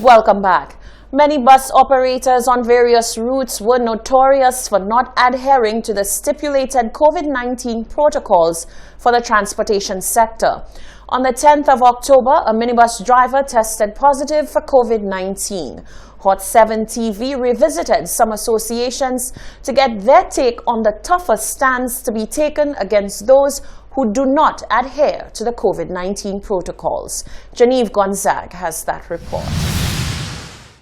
Welcome back. Many bus operators on various routes were notorious for not adhering to the stipulated COVID-19 protocols for the transportation sector. On the 10th of October, a minibus driver tested positive for COVID-19. Hot 7 TV revisited some associations to get their take on the tougher stance to be taken against those who do not adhere to the COVID-19 protocols. Genevieve Gonzague has that report.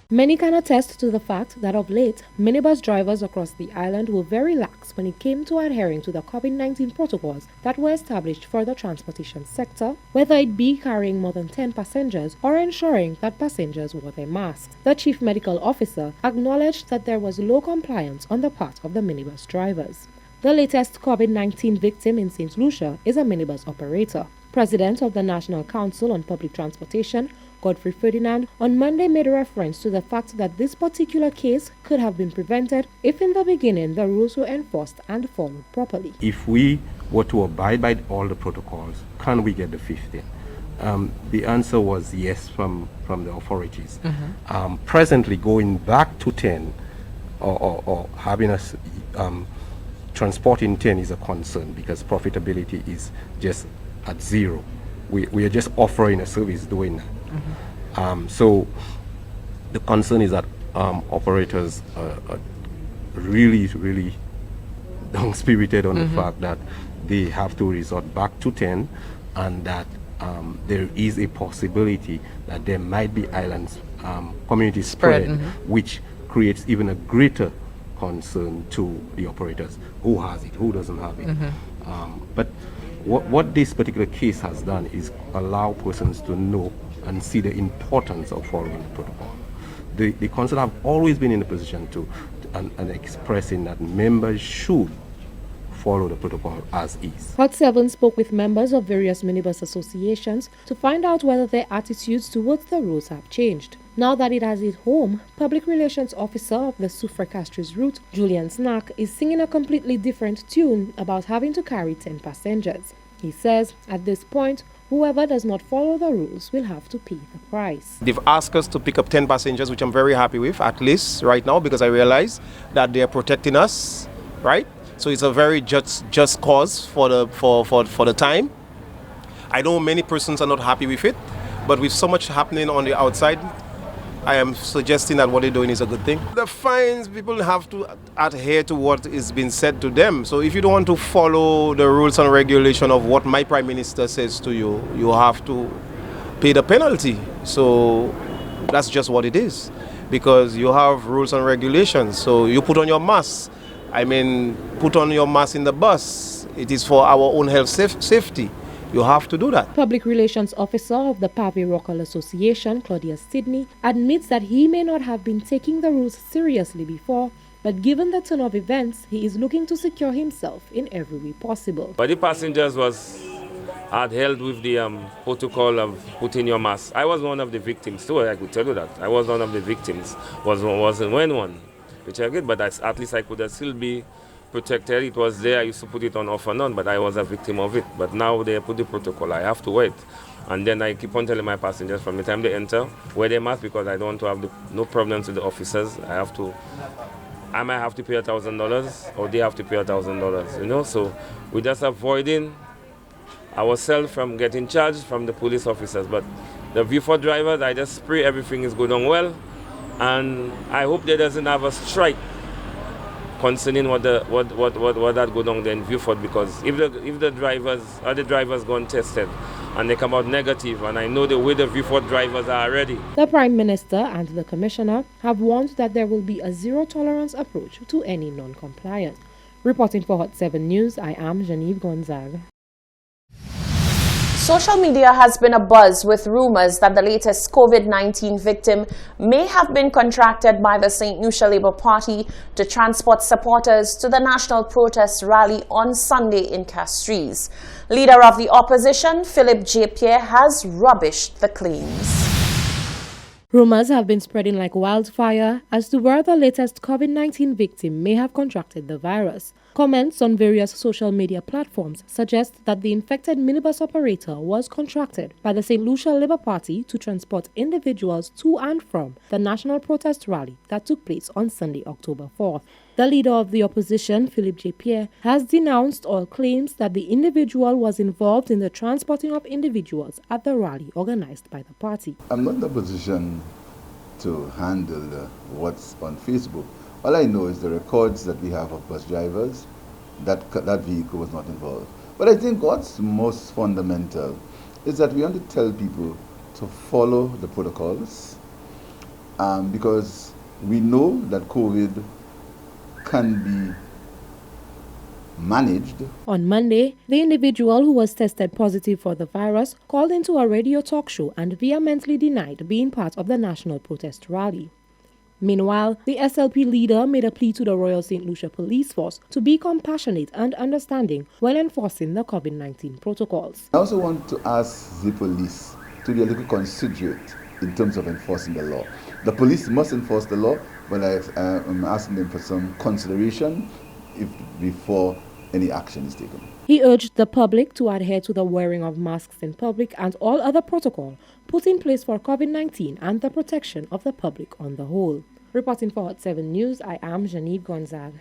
Many can attest to the fact that of late, minibus drivers across the island were very lax when it came to adhering to the COVID-19 protocols that were established for the transportation sector, whether it be carrying more than 10 passengers or ensuring that passengers wore their masks. The chief medical officer acknowledged that there was low compliance on the part of the minibus drivers. The latest COVID-19 victim in St. Lucia is a minibus operator. President of the National Council on Public Transportation, Godfrey Ferdinand, on Monday made a reference to the fact that this particular case could have been prevented if in the beginning the rules were enforced and followed properly. If we were to abide by all the protocols, can we get the 15? The answer was yes from the authorities. Presently, going back to 10 or having us transporting 10 is a concern because profitability is just at zero. We are just offering a service doing that. So the concern is that operators are really down-spirited on the fact that they have to resort back to 10 and that there is a possibility that there might be islands community spread, which creates even a greater concern to the operators. Who has it? Who doesn't have it? But what this particular case has done is allow persons to know and see the importance of following the protocol. The council have always been in a position to and expressing that members should follow the protocol as is. Hot 7 spoke with members of various minibus associations to find out whether their attitudes towards the rules have changed. Now that it has hit home, Public Relations Officer of the Soufrière Castries route, Julian Snack, is singing a completely different tune about having to carry 10 passengers. He says, at this point, whoever does not follow the rules will have to pay the price. They've asked us to pick up 10 passengers, which I'm very happy with, at least right now, because I realize that they're protecting us, right? So it's a very just cause for the time. I know many persons are not happy with it, but with so much happening on the outside, I am suggesting that what they're doing is a good thing. The fines, people have to adhere to what is being said to them. So if you don't want to follow the rules and regulation of what my Prime Minister says to you, you have to pay the penalty. So that's just what it is. Because you have rules and regulations. So you put on your mask. I mean, put on your mask in the bus. It is for our own health safety. You have to do that. Public Relations Officer of the Pavé Rockall Association, Claudia Sidney, admits that he may not have been taking the rules seriously before, but given the turn of events, he is looking to secure himself in every way possible. But the passengers had held with the protocol of putting your mask. I was one of the victims too, I could tell you that. I was one of the victims, wasn't one, which I get, but at least I could still be protected. It was there, I used to put it on off and on, but I was a victim of it. But now they put the protocol, I have to wait. And then I keep on telling my passengers from the time they enter, wear their mask because I don't want to have no problems with the officers. I might have to pay $1,000 or they have to pay $1,000, you know? So we're just avoiding ourselves from getting charged from the police officers. But the View for drivers, I just pray everything is going on well. And I hope there doesn't have a strike concerning what that go down there in Viewford, because if the drivers go untested and they come out negative, and I know the way the Viewford drivers are already. The Prime Minister and the Commissioner have warned that there will be a zero-tolerance approach to any non-compliance. Reporting for Hot 7 News, I am Genevieve Gonzague. Social media has been abuzz with rumors that the latest COVID-19 victim may have been contracted by the St. Lucia Labour Party to transport supporters to the national protest rally on Sunday in Castries. Leader of the opposition, Philip J. Pierre, has rubbished the claims. Rumors have been spreading like wildfire as to where the latest COVID-19 victim may have contracted the virus. Comments on various social media platforms suggest that the infected minibus operator was contracted by the St. Lucia Labour Party to transport individuals to and from the national protest rally that took place on Sunday, October 4th. The leader of the opposition, Philippe J. Pierre, has denounced all claims that the individual was involved in the transporting of individuals at the rally organized by the party. I'm not in a position to handle what's on Facebook. All I know is the records that we have of bus drivers, that vehicle was not involved. But I think what's most fundamental is that we want to tell people to follow the protocols because we know that COVID can be managed. On Monday, the individual who was tested positive for the virus called into a radio talk show and vehemently denied being part of the national protest rally. Meanwhile, the SLP leader made a plea to the Royal St. Lucia Police Force to be compassionate and understanding when enforcing the COVID-19 protocols. I also want to ask the police to be a little considerate in terms of enforcing the law. The police must enforce the law, but I'm asking them for some consideration before any action is taken. He urged the public to adhere to the wearing of masks in public and all other protocol put in place for COVID-19 and the protection of the public on the whole. Reporting for Hot 7 News, I am Janine Gonzague.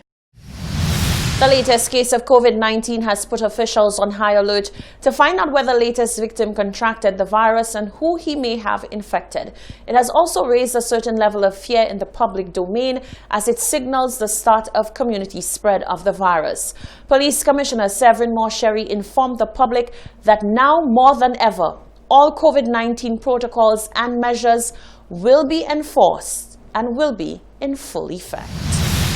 The latest case of COVID-19 has put officials on high alert to find out whether the latest victim contracted the virus and who he may have infected. It has also raised a certain level of fear in the public domain as it signals the start of community spread of the virus. Police Commissioner Severin Mosheri informed the public that now more than ever, all COVID-19 protocols and measures will be enforced and will be in full effect.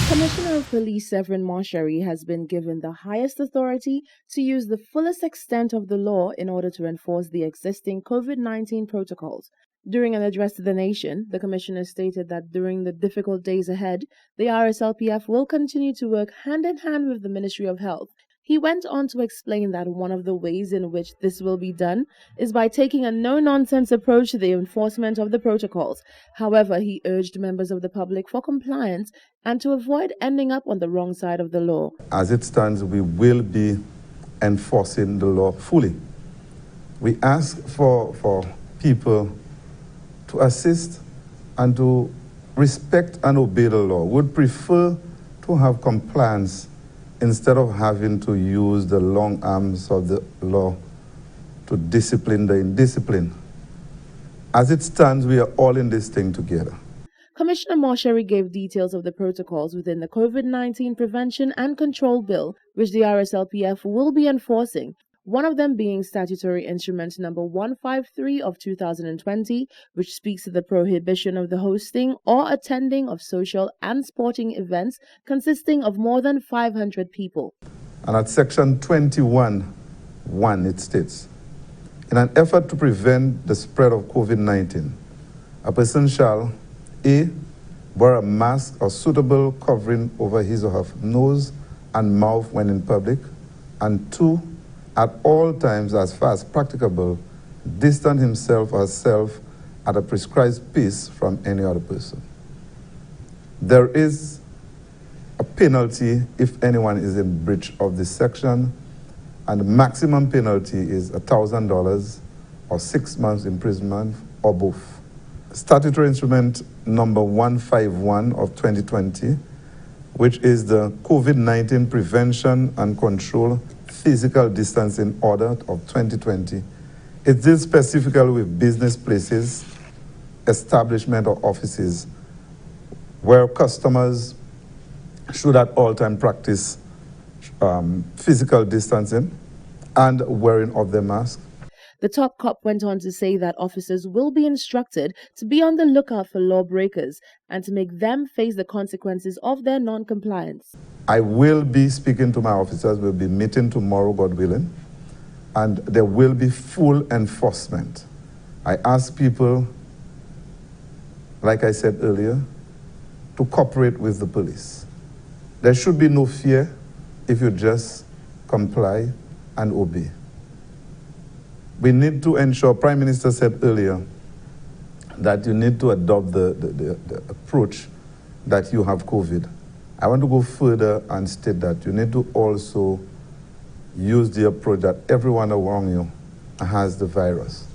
Commissioner of Police Severin Mosheri has been given the highest authority to use the fullest extent of the law in order to enforce the existing COVID-19 protocols. During an address to the nation, the Commissioner stated that during the difficult days ahead, the RSLPF will continue to work hand in hand with the Ministry of Health. He went on to explain that one of the ways in which this will be done is by taking a no-nonsense approach to the enforcement of the protocols. However, he urged members of the public for compliance and to avoid ending up on the wrong side of the law. As it stands, we will be enforcing the law fully. We ask for people to assist and to respect and obey the law. Would prefer to have compliance instead of having to use the long arms of the law to discipline the indisciplined. As it stands, we are all in this thing together. Commissioner Mosheri gave details of the protocols within the COVID-19 Prevention and Control Bill, which the RSLPF will be enforcing, one of them being Statutory Instrument Number 153 of 2020, which speaks to the prohibition of the hosting or attending of social and sporting events consisting of more than 500 people. And at Section 21(1), it states, in an effort to prevent the spread of COVID-19, a person shall A. wear a mask or suitable covering over his or her nose and mouth when in public, and 2. at all times, as far as practicable, distance himself or herself at a prescribed space from any other person. There is a penalty if anyone is in breach of this section, and the maximum penalty is $1,000 or 6 months imprisonment or both. Statutory Instrument Number 151 of 2020, which is the COVID-19 Prevention and Control Physical Distancing Order of 2020. It deals specifically with business places, establishment or offices where customers should at all times practice physical distancing and wearing of their mask. The top cop went on to say that officers will be instructed to be on the lookout for lawbreakers and to make them face the consequences of their non-compliance. I will be speaking to my officers. We'll be meeting tomorrow, God willing, and there will be full enforcement. I ask people, like I said earlier, to cooperate with the police. There should be no fear if you just comply and obey. We need to ensure, Prime Minister said earlier, that you need to adopt the approach that you have COVID I want to go further and state that you need to also use the approach that everyone around you has the virus,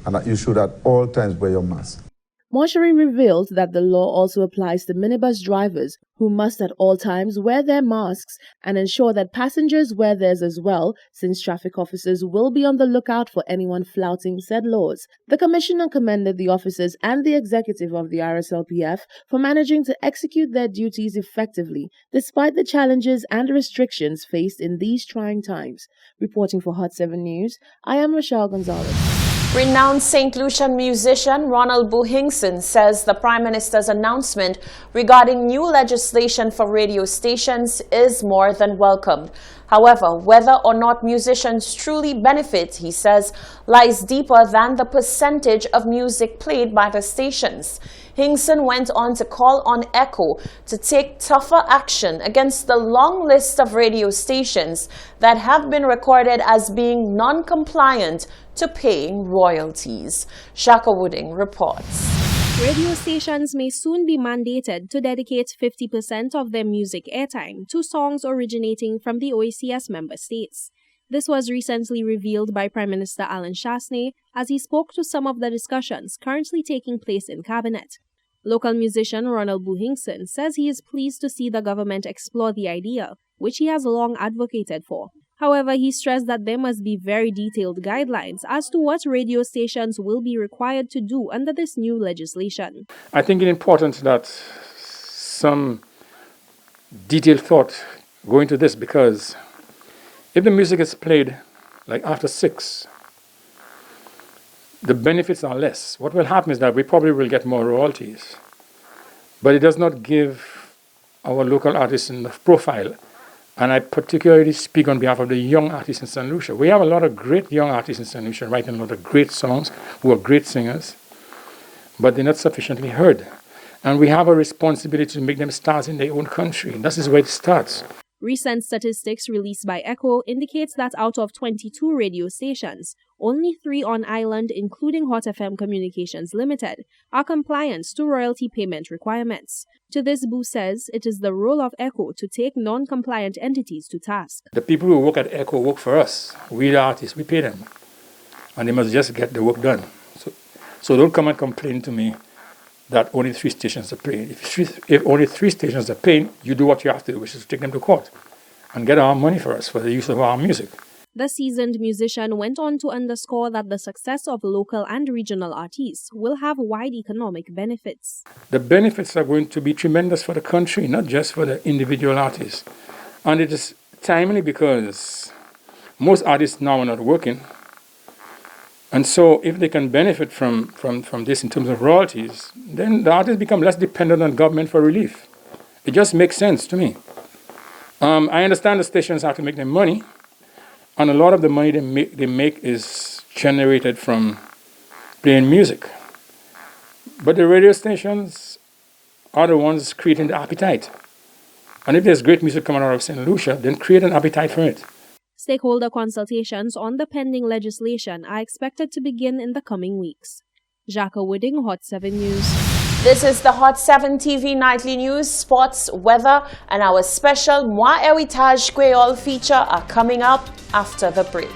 and that you should at all times wear your mask. Mortuary revealed that the law also applies to minibus drivers who must at all times wear their masks and ensure that passengers wear theirs as well, since traffic officers will be on the lookout for anyone flouting said laws. The commissioner commended the officers and the executive of the RSLPF for managing to execute their duties effectively, despite the challenges and restrictions faced in these trying times. Reporting for Hot 7 News, I am Rochelle Gonzalez. Renowned St. Lucian musician Ronald Buhingson says the Prime Minister's announcement regarding new legislation for radio stations is more than welcomed. However, whether or not musicians truly benefit, he says, lies deeper than the percentage of music played by the stations. Hingson went on to call on Echo to take tougher action against the long list of radio stations that have been recorded as being non-compliant to paying royalties. Shaka Wooding reports. Radio stations may soon be mandated to dedicate 50% of their music airtime to songs originating from the OECS member states. This was recently revealed by Prime Minister Alan Chastanet as he spoke to some of the discussions currently taking place in Cabinet. Local musician Ronald Buhingson says he is pleased to see the government explore the idea, which he has long advocated for. However, he stressed that there must be very detailed guidelines as to what radio stations will be required to do under this new legislation. I think it's important that some detailed thought go into this, because if the music is played like after 6, the benefits are less. What will happen is that we probably will get more royalties, but it does not give our local artists enough profile. And I particularly speak on behalf of the young artists in St. Lucia. We have a lot of great young artists in St. Lucia writing a lot of great songs, who are great singers, but they're not sufficiently heard. And we have a responsibility to make them stars in their own country. And this is where it starts. Recent statistics released by Echo indicates that out of 22 radio stations, only 3 on island, including Hot FM Communications Limited, are compliant to royalty payment requirements. To this, Boo says it is the role of Echo to take non-compliant entities to task. The people who work at Echo work for us. We the artists, we pay them. And they must just get the work done. So don't come and complain to me that only 3 stations are paying. If only 3 stations are paying, you do what you have to do, which is to take them to court and get our money for us for the use of our music. The seasoned musician went on to underscore that the success of local and regional artists will have wide economic benefits. The benefits are going to be tremendous for the country, not just for the individual artists. And it is timely because most artists now are not working. And so if they can benefit from this in terms of royalties, then the artists become less dependent on government for relief. It just makes sense to me. I understand the stations have to make their money, and a lot of the money they make is generated from playing music. But the radio stations are the ones creating the appetite. And if there's great music coming out of St. Lucia, then create an appetite for it. Stakeholder consultations on the pending legislation are expected to begin in the coming weeks. Jacques Wooding, Hot 7 News. This is the Hot 7 TV Nightly News, Sports, Weather, and our special Moi Heritage Creole feature are coming up after the break.